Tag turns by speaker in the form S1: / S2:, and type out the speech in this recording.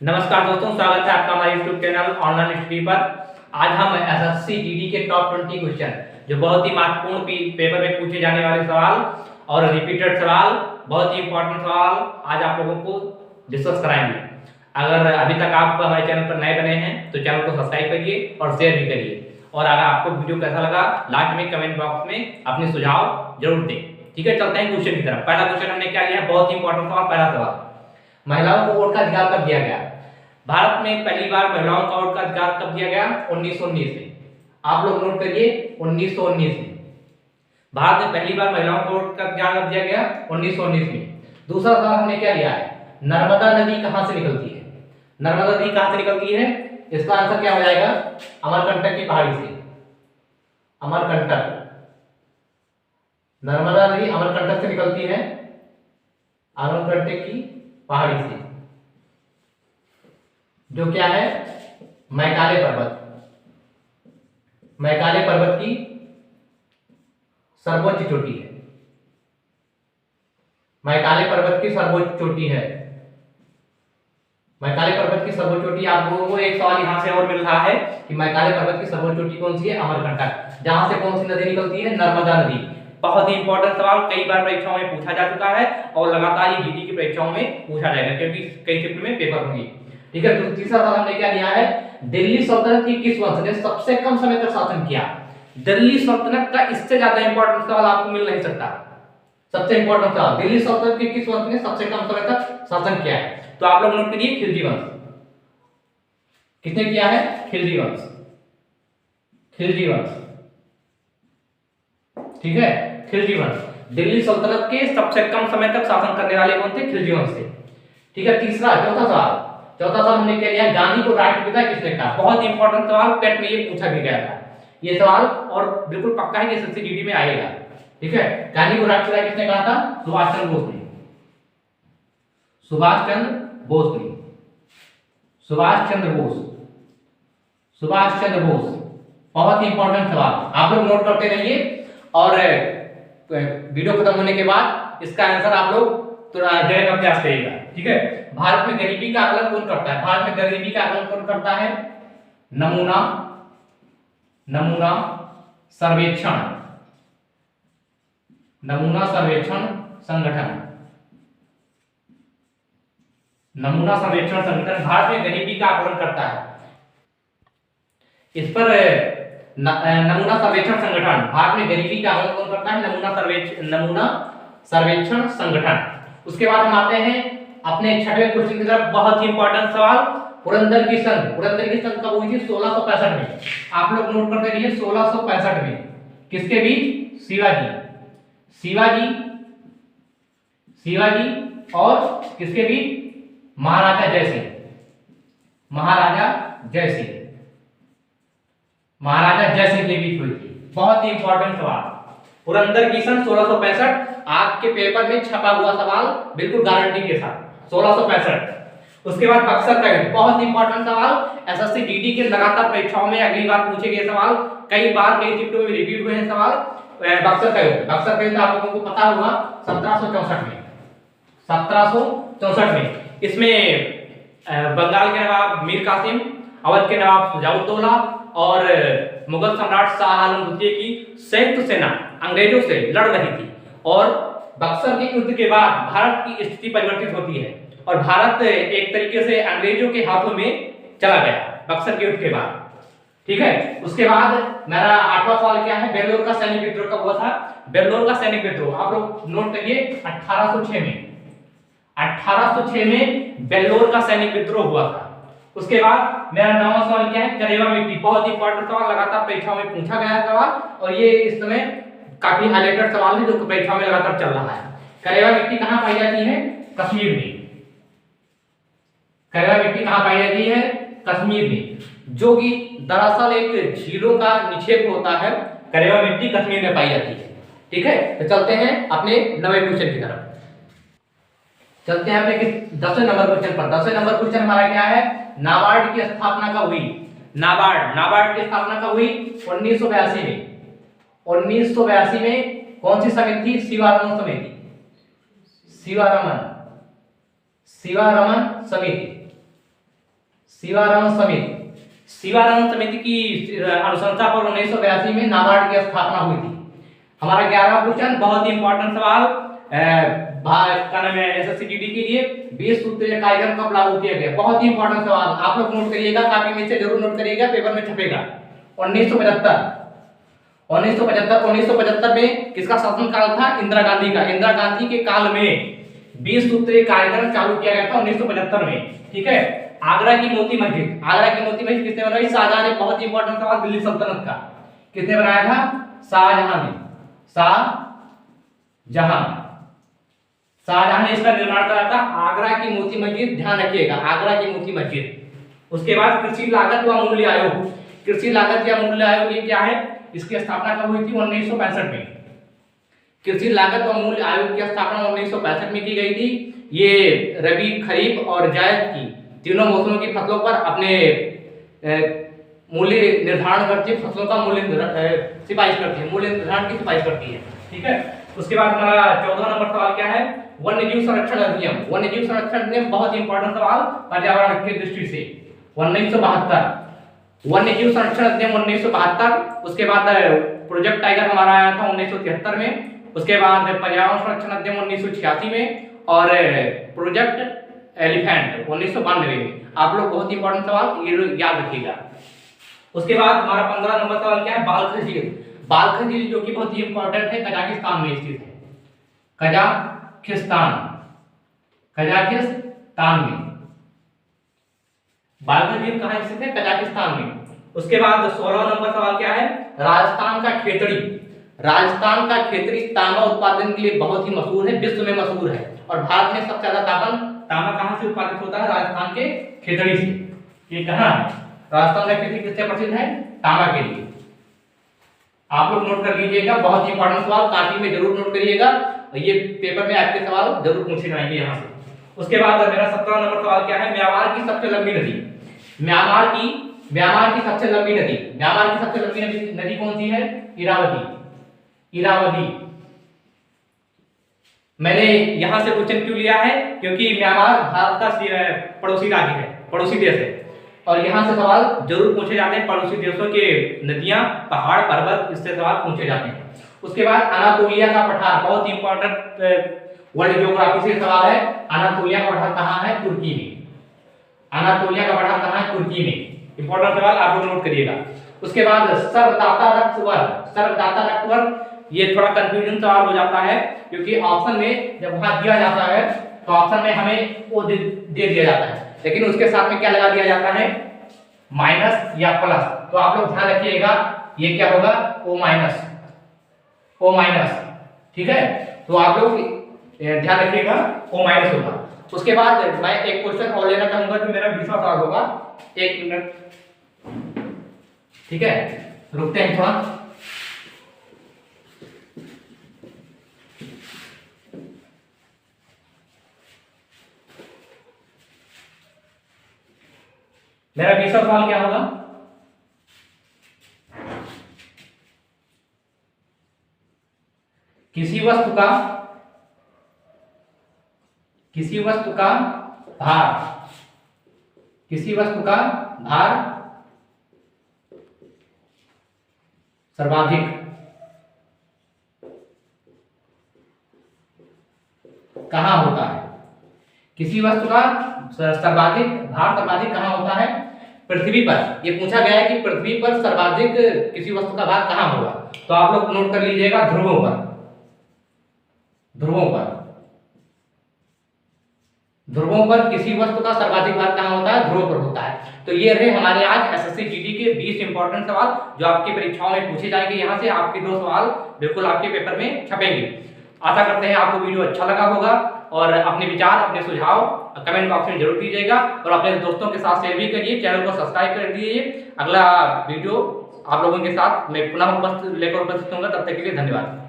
S1: नमस्कार दोस्तों, स्वागत है आपका हमारे YouTube चैनल ऑनलाइन स्टडी पर। आज हम एसएससी जीडी के टॉप 20 क्वेश्चन जो बहुत ही महत्वपूर्ण पेपर में पूछे जाने वाले सवाल और रिपीटेड सवाल, बहुत ही इंपॉर्टेंट सवाल आज आप लोगों को डिस्कस कराएंगे। अगर अभी तक आप हमारे चैनल पर नए बने हैं तो चैनल को सब्सक्राइब करिए और शेयर भी करिए। और अगर आपको वीडियो कैसा लगा लास्ट में कमेंट बॉक्स में अपने सुझाव जरूर दें। ठीक है, चलते हैं क्वेश्चन की तरफ। पहला क्वेश्चन हमने क्या लिया है, बहुत ही इंपॉर्टेंट सवाल। पहला सवाल, महिलाओं को वोट का अधिकार कब दिया गया? भारत में पहली बार महिलाओं का वोट का अधिकार कब दिया गया? 1919 में। आप लोग नोट करिए, 1919 में भारत में पहली बार महिलाओं को वोट का अधिकार कब दिया गया? 1919 में। दूसरा सवाल हमने क्या लिया है, नर्मदा नदी कहां से निकलती है? नर्मदा नदी कहां से निकलती है? इसका आंसर क्या हो जाएगा? अमरकंटक की पहाड़ी से। अमरकंटक, नर्मदा नदी अमरकंटक से निकलती है, अमरकंटक की पहाड़ी से, जो क्या है, मैकाले पर्वत। मैकाले पर्वत की सर्वोच्च चोटी है। मैकाले पर्वत की सर्वोच्च चोटी है। मैकाले पर्वत की सर्वोच्च चोटी। आप लोगों को एक सवाल यहां से और मिल रहा है कि मैकाले पर्वत की सर्वोच्च चोटी कौन सी है? अमरकंटक। जहां से कौन सी नदी निकलती है? नर्मदा नदी। बहुत ही इंपॉर्टेंट सवाल, कई बार परीक्षाओं में पूछा जा चुका है और लगातार ये जीडी की परीक्षाओं में पूछा जाएगा क्योंकि कई शिफ्ट में पेपर होंगे। ठीक है, तो तीसरा सवाल हमने क्या लिया है, दिल्ली सल्तनत की किस वंश ने सबसे कम समय तक शासन किया? दिल्ली सल्तनत का इससे ज्यादा इंपॉर्टेंट सवाल आपको मिल नहीं सकता। सबसे इंपॉर्टेंट सवाल, दिल्ली सल्तनत के किस वंश ने सबसे कम समय तक शासन किया है? तो आप लोग नोट करिए, खिलजी वंश। किसने किया है? खिलजी वंश। खिलजी वंश, ठीक है, खिलजी वंश। दिल्ली सल्तनत के सबसे कम समय तक शासन करने वाले कौन थे? खिलजी वंश थे। ठीक है, चौथा सवाल हमने क्या लिया, गांधी को राष्ट्रपिता किसने कहा? बहुत इंपॉर्टेंट सवाल, पेट में ये पूछा भी गया था ये सवाल, और बिल्कुल पक्का है कि एसएससी जीडी में आएगा। ठीक है, गांधी को राष्ट्रपिता किसने कहा था? सुभाष चंद्र बोस ने। सुभाष चंद्र बोस ने। सुभाष चंद्र बोस। सुभाष चंद्र बोस, बहुत ही इंपॉर्टेंट सवाल, आप लोग नोट करते रहिए और वीडियो खत्म होने के बाद इसका आंसर आप लोग देने का प्रयास करिएगा। ठीक है, भारत में गरीबी का आकलन कौन करता है? भारत में गरीबी का आकलन कौन करता है? नमूना सर्वेक्षण। नमूना सर्वेक्षण संगठन। नमूना सर्वेक्षण संगठन भारत में गरीबी का आकलन करता है। इस पर नमूना सर्वेक्षण संगठन भारत में गरीबी का आकलन कौन करता है? नमूना सर्वेक्षण संगठन। उसके बाद हम आते हैं अपने छठवें क्वेश्चन की तरफ। बहुत ही इंपॉर्टेंट सवाल, पुरंदर की संधि। पुरंदर की संधि कब हुई थी? 1665 में। आप लोग नोट करते रहिए, 1665 में। किसके बीच? शिवाजी और किसके बीच? महाराजा जयसिंह के बीच हुई थी। बहुत ही इंपॉर्टेंट सवाल, पुरंदर की संधि 1665, आपके पेपर में छपा हुआ सवाल बिल्कुल गारंटी के साथ, 1665। उसके बाद बक्सर का युद्ध, बहुत इंपॉर्टेंट सवाल, एसएससी जीडी के लगातार परीक्षाओं में अगली बार पूछे गए सवाल, कई बार कई शिफ्टों में रिपीट हुए हैं सवाल। बक्सर का युद्ध आप लोगों को पता होगा, 1764 में। 1764 में इसमें बंगाल के नवाब मीर कासिम, अवध के नवाब शुजाउद्दौला और मुगल सम्राट शाह आलम द्वितीय की संयुक्त सेना अंग्रेजों से लड़ रही थी। और बक्सर के युद्ध के बाद भारत की स्थिति परिवर्तित होती है और भारत एक तरीके से अंग्रेजों के हाथों में चला गया बक्सर के युद्ध के बाद। ठीक है, उसके बाद मेरा 8वां सवाल क्या है, बेल्लोर का सैनिक विद्रोह कब हुआ था? बेल्लोर का सैनिक विद्रोह आप लोग नोट करिए, 1806 में। 1806 में बेल्लोर का सैनिक विद्रोह हुआ था। उसके बाद मेरा 9वां सवाल क्या है, करेवा मिट्टी। बहुत इंपॉर्टेंट सवाल, लगातार परीक्षाओं में पूछा गया है सवाल और ये इस समय काफी हाईलाइटेड सवाल है जो परीक्षा में लगातार चल रहा है। करेवा मिट्टी कहां पाई जाती है? कश्मीर में। करेवा मिट्टी कहां पाई जाती है? कश्मीर में, जो कि दरअसल एक झीलों का निक्षेप होता है। करेवा मिट्टी कश्मीर में पाई जाती है। ठीक है, तो चलते हैं अपने 9वें क्वेश्चन की तरफ। चलते हैं अपने 10वें नंबर क्वेश्चन पर। 10वें नंबर क्वेश्चन हमारा क्या है, नाबार्ड की स्थापना कब हुई? नाबार्ड की स्थापना कब हुई? 1982 में। 1982 में कौन सी समिति थी? शिवारमन समिति। शिवारमन समिति। शिवानंद समिति। शिवानंद समिति की अनुशंसा पर 1982 में नाबार्ड की स्थापना हुई थी। हमारा 11वां क्वेश्चन बहुत ही इंपॉर्टेंट सवाल क्या नाम है एसएससी जीडी के लिए 20 सूत्रीय कार्यक्रम कब लागू किया गया। बहुत ही इंपॉर्टेंट सवाल, आप लोग नोट करिएगा, कॉपी में से जरूर नोट करिएगा, पेपर में छपेगा। 1975 में किसका शासनकाल था? इंदिरा गांधी का। इंदिरा गांधी के काल में 20 सूत्रीय कार्यक्रम चालू किया गया था 1975 में। ठीक है। आगरा की मोती मस्जिद, आगरा की मोती मस्जिद किसने बनवाई? शाहजहां ने। बहुत ही इंपॉर्टेंट सवाल दिल्ली सल्तनत का किसने बनाया था? शाहजहां ने। शाहजहां ने इसका निर्माण कराया था। आगरा की मोती मस्जिद, ध्यान रखिएगा, आगरा की मोती मस्जिद। उसके बाद कृषि लागत व मूल्य आयोग। कृषि लागत या मूल्य आयोग ये क्या है? इसकी स्थापना कब हुई थी? 1965 में। कृषि लागत व मूल्य आयोग की स्थापना 1965 में की गई थी। ये रबी, खरीफ और जायद की तीनों मौसमों की फसलों पर अपने मूल्य निर्धारण करती है, फसलों का मूल्य सिफारिश करती है, मूल्य निर्धारण की सिफारिश करती है। ठीक है। उसके बाद हमारा 14वां नंबर सवाल क्या है? वन्यजीव संरक्षण अधिनियम। वन्यजीव संरक्षण अधिनियम बहुत इंपॉर्टेंट सवाल पर्यावरण की दृष्टि से। 1972 वन्यजीव संरक्षण अधिनियम 1972। उसके बाद प्रोजेक्ट टाइगर हमारा आया था 1973 में। उसके बाद पर्यावरण संरक्षण अधिनियम 1986 में और प्रोजेक्ट एलिफेंट 1992 में। आप लोग बहुत इंपॉर्टेंट सवाल ये याद रखिएगा। उसके बाद हमारा 15 नंबर सवाल क्या है? बालखल झील। बालखल झील जो कि बहुत ही इंपॉर्टेंट है, कजाकिस्तान में स्थित है। कजाकिस्तान में बालखल झील कहाँ स्थित है? कजाकिस्तान में। उसके बाद 16वां नंबर सवाल क्या है? राजस्थान का खेतड़ी। राजस्थान का खेतड़ी तांबा उत्पादन के लिए बहुत ही मशहूर है, विश्व में मशहूर है। और भारत में सबसे ज्यादा तांबा कहाँ से उत्पादित होता है? राजस्थान के खेतड़ी से। ये कहाँ है? राजस्थान का खेतड़ी किससे प्रसिद्ध है? तांबा के लिए। आप लोग नोट कर लीजिएगा, बहुत ही इंपॉर्टेंट सवाल, कॉपी में जरूर नोट करिएगा, ये पेपर में आपके सवाल जरूर पूछे जाएंगे यहाँ से। उसके बाद मेरा 17वां नंबर सवाल क्या है? म्यांमार की सबसे लंबी नदी। म्यांमार की सबसे लंबी नदी। म्यांमार की सबसे लंबी नदी कौन सी है? इरावदी। मैंने यहां से क्वेश्चन क्यों लिया है? क्योंकि म्यांमार भारत का पड़ोसी राज्य है, पड़ोसी देश है, और यहां से सवाल जरूर पूछे जाते हैं। पड़ोसी देशों के नदियां, पहाड़, पर्वत, इससे सवाल पूछे जाते हैं। उसके बाद अनातोलिया का पठार, बहुत इंपॉर्टेंट वर्ल्ड ज्योग्राफी से सवाल है। अनातोलिया का पठार कहाँ है? तुर्की में। अनातोलिया का पठार कहाँ है? तुर्की में। इंपॉर्टेंट सवाल आप लोग नोट करिएगा। उसके बाद सर्वदाता रक्तवर्ग, ये थोड़ा कंफ्यूजन सवाल हो जाता है, क्योंकि ऑप्शन में जब वहां दिया जाता है तो ऑप्शन में हमें वो दे दिया जाता है, लेकिन उसके साथ में क्या लगा दिया जाता है? माइनस या प्लस। तो आप लोग ध्यान रखिएगा, ये क्या होगा? O minus. ठीक है, तो आप लोग ध्यान रखिएगा, ओ माइनस होगा। उसके बाद मैं एक क्वेश्चन और लेना चाहूंगा जो मेरा 20वां सवाल होगा। 1 मिनट, ठीक है, रुकते हैं थोड़ा। मेरा 20वां सवाल क्या होगा? किसी वस्तु का भार सर्वाधिक कहाँ होता है? किसी वस्तु का सर्वाधिक भार सर्वाधिक कहाँ होता है? पृथ्वी पर। ये पूछा गया है कि पृथ्वी पर सर्वाधिक किसी वस्तु का भार कहाँ होगा। तो आप लोग नोट कर लीजिएगा, ध्रुवों पर। ध्रुवों पर किसी वस्तु का सर्वाधिक भार कहाँ होता है? ध्रुव पर होता है। तो ये रहे हमारे आज एसएससी जीडी के 20 इंपॉर्टेंट सवाल जो आपकी परीक्षाओं में पूछे जाएंगे। यहाँ से आपके 2 सवाल बिल्कुल आपके पेपर में छपेंगे। आशा करते हैं आपको वीडियो अच्छा लगा होगा, और अपने विचार, अपने सुझाव कमेंट बॉक्स में जरूर दीजिएगा, और अपने दोस्तों के साथ शेयर भी करिए, चैनल को सब्सक्राइब कर दीजिए। अगला वीडियो आप लोगों के साथ मैं पुनः लेकर उपस्थित होऊंगा। तब तक के लिए धन्यवाद।